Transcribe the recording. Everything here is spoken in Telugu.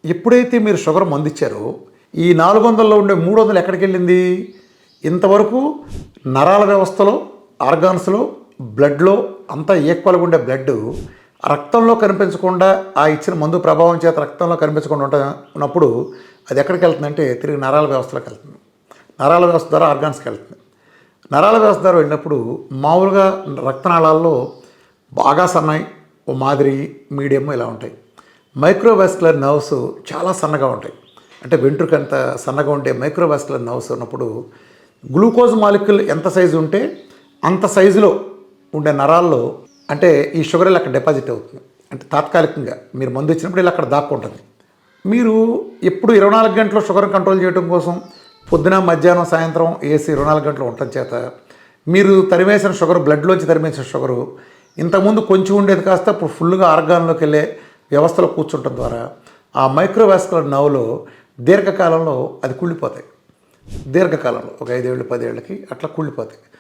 ఎప్పుడైతే మీరు షుగర్ మందిచ్చారో ఈ 400లో ఉండే 300 ఎక్కడికి వెళ్ళింది? ఇంతవరకు నరాల వ్యవస్థలో, ఆర్గాన్స్లో, బ్లడ్లో అంతా ఈక్వల్గా ఉండే బ్లడ్ రక్తంలో కనిపించకుండా ఆ ఇచ్చిన మందు ప్రభావం చేత రక్తంలో కనిపించకుండా ఉన్నప్పుడు అది ఎక్కడికి వెళ్తుందంటే తిరిగి నరాల వ్యవస్థలోకి వెళ్తుంది. నరాల వ్యవస్థ ద్వారా ఆర్గాన్స్కి వెళ్తుంది. నరాల వ్యవస్థ ద్వారా వెళ్ళినప్పుడు మామూలుగా రక్తనాళాల్లో బాగా సన్నయి, ఓ మాదిరి, మీడియం ఇలా ఉంటాయి. మైక్రోవాస్కులర్ నర్వ్స్ చాలా సన్నగా ఉంటాయి. అంటే వెంట్రుక అంత సన్నగా ఉండే మైక్రోవాస్కులర్ నర్వ్స్ ఉన్నప్పుడు గ్లూకోజ్ మాలిక్యూల్ ఎంత సైజు ఉంటే అంత సైజులో ఉండే నరాల్లో అంటే ఈ షుగర్ ఇలా అక్కడ డిపాజిట్ అవుతుంది. అంటే తాత్కాలికంగా మీరు మందు ఇచ్చినప్పుడు ఇలా అక్కడ దాక్కుంటుంది. మీరు ఎప్పుడు 24 గంటలు షుగర్ కంట్రోల్ చేయడం కోసం పొద్దున, మధ్యాహ్నం, సాయంత్రం ఏసీ 24 గంటలు ఉండటం చేత మీరు తరిమేసిన షుగర్, బ్లడ్లోంచి తరిమేసిన షుగరు ఇంతకుముందు కొంచెం ఉండేది కాస్త ఇప్పుడు ఫుల్గా ఆర్గాన్లోకి వెళ్ళే వ్యవస్థలో కూర్చుంటం ద్వారా ఆ మైక్రోవాస్కులర్ నర్వ్లో దీర్ఘకాలంలో అది కుళ్ళిపోతాయి. దీర్ఘకాలంలో ఒక 5 ఏళ్ళు 10 ఏళ్ళకి అట్లా కుళ్ళిపోతాయి.